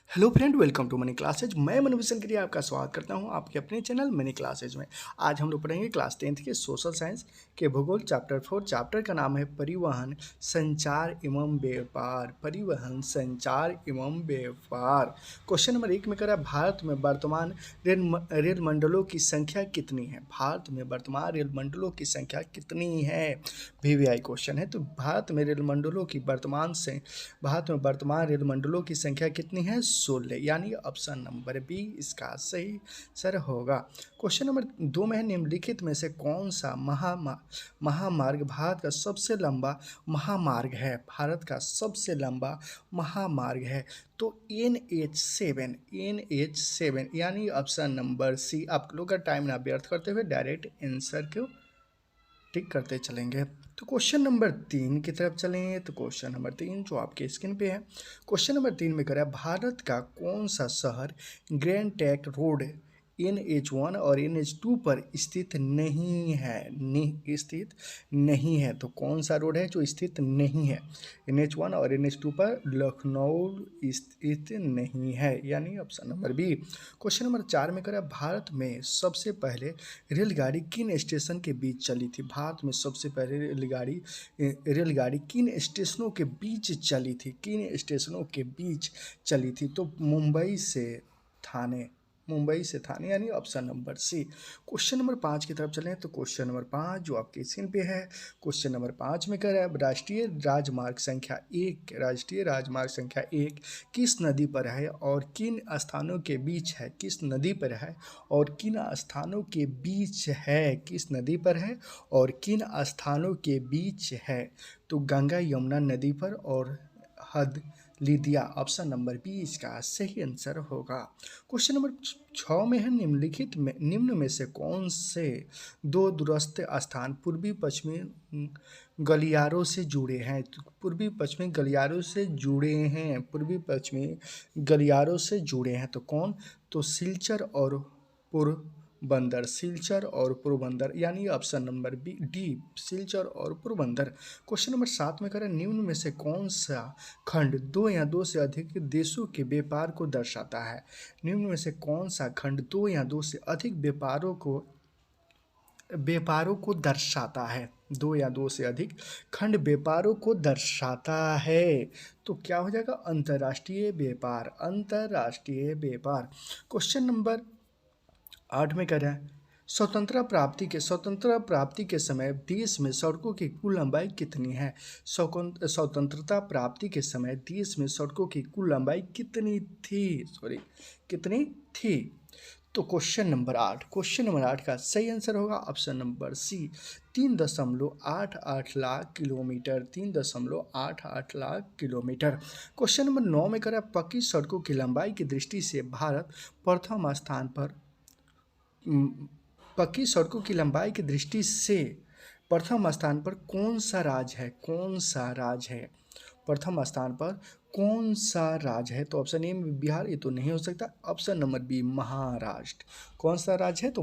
Hello friend, welcome to money classes. मैं मनोविजन के लिए आपका स्वागत करता हूं आपके अपने चैनल मनी क्लासेज में। आज हम लोग पढ़ेंगे क्लास 10th के सोशल साइंस के भूगोल चैप्टर 4। चैप्टर का नाम है परिवहन, संचार एवं व्यापार। परिवहन, संचार एवं व्यापार। क्वेश्चन नंबर 1 में कह रहा है भारत में वर्तमान रेल मंडलों की संख्या कितनी है। भारत में वर्तमान रेल मंडलों की संख्या कितनी है। वीवीआई क्वेश्चन है। तो भारत में रेल मंडलों की वर्तमान रेल मंडलों की संख्या कितनी है। 16, यानी ऑप्शन नंबर बी इसका सही सर होगा। क्वेश्चन नंबर 2 में है निम्नलिखित में से कौन सा महामार्ग भारत का सबसे लंबा महामार्ग है। भारत का सबसे लंबा महामार्ग है तो NH7 यानी ऑप्शन नंबर सी। आप लोग का टाइम ना व्यर्थ करते हुए डायरेक्ट आंसर को टिक करते चलेंगे। तो क्वेश्चन नंबर 3 की तरफ चलेंगे। तो क्वेश्चन नंबर 3 जो आपके स्क्रीन पे है, क्वेश्चन नंबर 3 में कह रहा है भारत का कौन सा शहर ग्रैंड ट्रंक रोड NH1 और NH2 पर स्थित नहीं है। स्थित नहीं है तो कौन सा रोड है जो स्थित नहीं है। NH1 और NH2 पर लखनऊ स्थित नहीं है, यानी option number B. Question number 4 में कह रहा है भारत में सबसे पहले रेलगाड़ी किन स्टेशन के बीच चली थी। भारत में सबसे पहले रेलगाड़ी किन स्टेशनों के बीच चली थी। किन स्टेशनों के बीच चली थी तो मुंबई से थाने यानी option number C. Question number 5 की तरफ चलें। तो क्वेश्चन नंबर 5 जो आपके स्क्रीन पे है, क्वेश्चन नंबर 5 में कह रहा है राष्ट्रीय राजमार्ग संख्या 1 किस नदी पर है और किन स्थानों के बीच है। किस नदी पर है और किन स्थानों के बीच है। किस नदी पर है और किन स्थानों के बीच है तो गंगा यमुना नदी पर और हद लिदिया। ऑप्शन नंबर बी इसका सही आंसर होगा। क्वेश्चन नंबर 6 में है निम्न में से कौन से दो दूरस्थ स्थान पूर्वी पश्चिमी गलियारों से जुड़े हैं। पूर्वी पश्चिमी गलियारों से जुड़े हैं। पूर्वी पश्चिमी गलियारों से जुड़े हैं तो कौन तो सिलचर और पोरबंदर यानी option number B D Silchar और पोरबंदर। क्वेश्चन नंबर 7 में कह रहे हैं निम्न में से कौन सा खंड दो या दो से अधिक देशों के व्यापार को दर्शाता है। निम्न में से कौन सा खंड दो या दो से अधिक व्यापारों को दर्शाता है। दो या दो से अधिक खंड व्यापारों को दर्शाता है तो क्या हो जाएगा अंतर्राष्ट्रीय व्यापार। अंतर्राष्ट्रीय व्यापार। क्वेश्चन नंबर 8 में कह रहा है स्वतंत्रता प्राप्ति के समय देश में सड़कों की कुल लंबाई कितनी है। स्वतंत्रता प्राप्ति के समय देश में सड़कों की कुल लंबाई कितनी थी। तो क्वेश्चन नंबर 8 का सही आंसर होगा option number C 3.88 lakh kilometre. 3.88 lakh kilometre. Question number 9 में कह रहा है पक्की सड़कों की लंबाई की दृष्टि से भारत प्रथम स्थान पर पक्की सड़कों की लंबाई की दृष्टि से प्रथम स्थान पर कौन सा राज्य है। प्रथम स्थान पर कौन सा राज्य है तो ऑप्शन ए में बिहार, ये तो नहीं हो सकता। Option number B Maharashtra. कौन सा राज्य है तो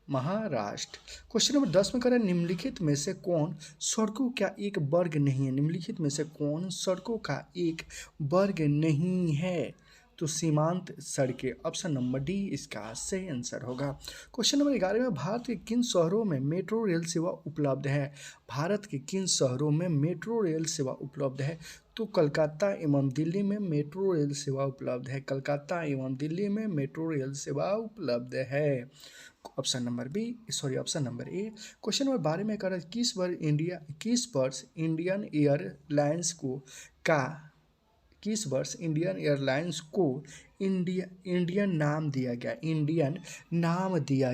महाराष्ट्र। क्वेश्चन नंबर 10 में कह रहा है निम्नलिखित में से कौन सड़कों का एक वर्ग नहीं है। निम्नलिखित में से कौन सड़कों का एक वर्ग नहीं है तो सीमांत सड़कें। ऑप्शन नंबर डी इसका सही आंसर होगा। क्वेश्चन नंबर 11 में भारत के किन शहरों में मेट्रो रेल सेवा उपलब्ध है। भारत के किन शहरों में मेट्रो रेल सेवा उपलब्ध है तो कलकत्ता एवं दिल्ली में मेट्रो रेल सेवा उपलब्ध है। कलकत्ता एवं दिल्ली में मेट्रो रेल सेवा उपलब्ध है। Option number A. Question number 12 में कर किस वर्ष इंडियन एयरलाइंस को इंडियन नाम दिया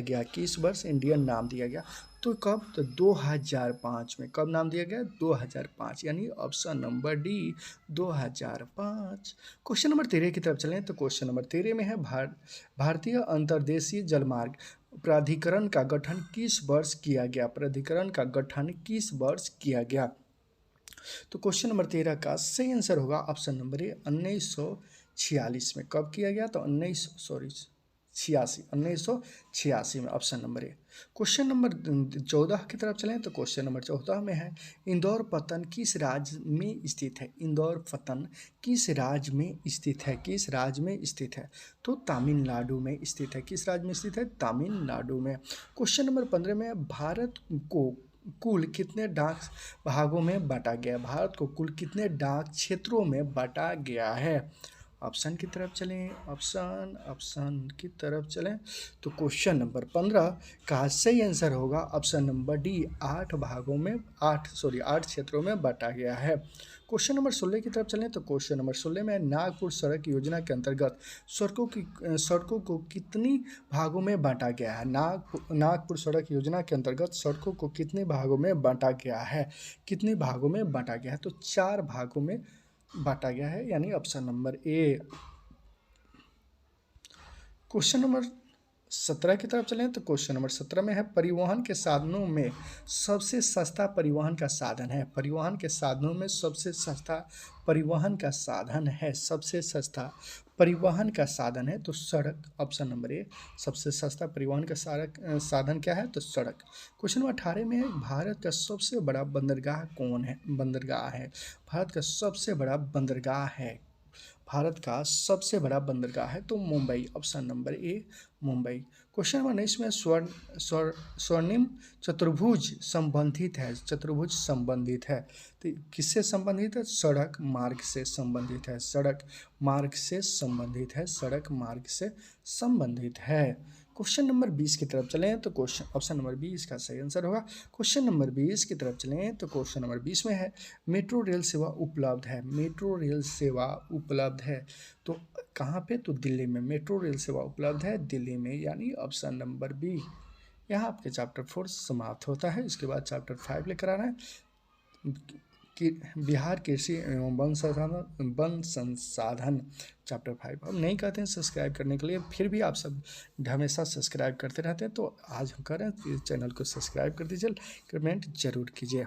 गया। किस वर्ष इंडियन नाम दिया गया तो कब तो 2005 में। कब नाम दिया गया 2005 यानी option number D 2005। Question number 13 की तरफ चलें। तो क्वेश्चन नंबर 13 में है भारतीय अंतर्देशीय जलमार्ग प्राधिकरण का गठन किस वर्ष किया गया। तो क्वेश्चन नंबर 13 का सही आंसर होगा ऑप्शन नंबर ए 1946 में। कब किया गया तो 1986 में, option number A. Question number 14 की तरफ चलें तो क्वेश्चन नंबर 14 में है, इंदौर पतन किस राज्य में स्थित है? इंदौर पतन किस राज्य में स्थित है? किस राज्य में स्थित है? तो तमिलनाडु में स्थित है। किस राज्य में स्थित है? तमिलनाडु में। क्वेश्चन नंबर 15 में है, भारत को कुल कितने डाक भागों में बांटा गया? भारत को कुल कितने डाक क्षेत्रों में बांटा गया है? ऑप्शन की तरफ चलें, ऑप्शन की तरफ चलें तो क्वेश्चन नंबर 15 का सही आंसर होगा ऑप्शन नंबर डी, 8 क्षेत्रों में बांटा गया है। क्वेश्चन नंबर 16 की तरफ चलें तो क्वेश्चन नंबर 16 में नागपुर सड़क योजना के अंतर्गत सड़कों को कितनी भागों में बांटा गया है? नागपुर सड़क योजना के अंतर्गत सड़कों को कितने भागों में बांटा गया है? कितने भागों में बांटा गया है? तो 4 भागों में बांटा गया है, यानी option number A. Question number 17 की तरफ चलें तो क्वेश्चन नंबर 17 में है, परिवहन के साधनों में सबसे सस्ता परिवहन का साधन है? परिवहन के साधनों में सबसे सस्ता परिवहन का साधन है, सबसे सस्ता परिवहन का साधन है तो सड़क, ऑप्शन नंबर ए। सबसे सस्ता परिवहन का साधन क्या है? तो सड़क। क्वेश्चन नंबर 18 में है, भारत का सबसे बड़ा बंदरगाह कौन है? बंदरगाह है, भारत का सबसे बड़ा बंदरगाह है, भारत का सबसे बड़ा बंदरगाह है तो Mumbai, option number A, Mumbai. Question number 19 में स्वर्णिम चतुर्भुज संबंधित है, चतुर्भुज संबंधित है तो किससे संबंधित है? सड़क मार्ग से संबंधित है, सड़क मार्ग से संबंधित है, सड़क मार्ग से संबंधित है। क्वेश्चन नंबर 20 की तरफ चलें तो क्वेश्चन ऑप्शन नंबर 20 का सही आंसर होगा। क्वेश्चन नंबर 20 की तरफ चलें तो क्वेश्चन नंबर 20 में है, मेट्रो रेल सेवा उपलब्ध है, मेट्रो रेल सेवा उपलब्ध है तो कहाँ पे? तो दिल्ली में मेट्रो रेल सेवा उपलब्ध है, दिल्ली में, यानी ऑप्शन नंबर बी। यहाँ आपके चैप्टर 4 समाप्त होता है। इसके बाद चैप्टर 5 लेकर आ रहे हैं कि बिहार कृषि एवं वन संसाधन, चैप्टर 5। हम नहीं कहते हैं सब्सक्राइब करने के लिए, फिर भी आप सब हमेशा सब्सक्राइब करते रहते हैं, तो आज हम कह रहे हैं चैनल को सब्सक्राइब कर दीजिए, कमेंट जरूर कीजिए।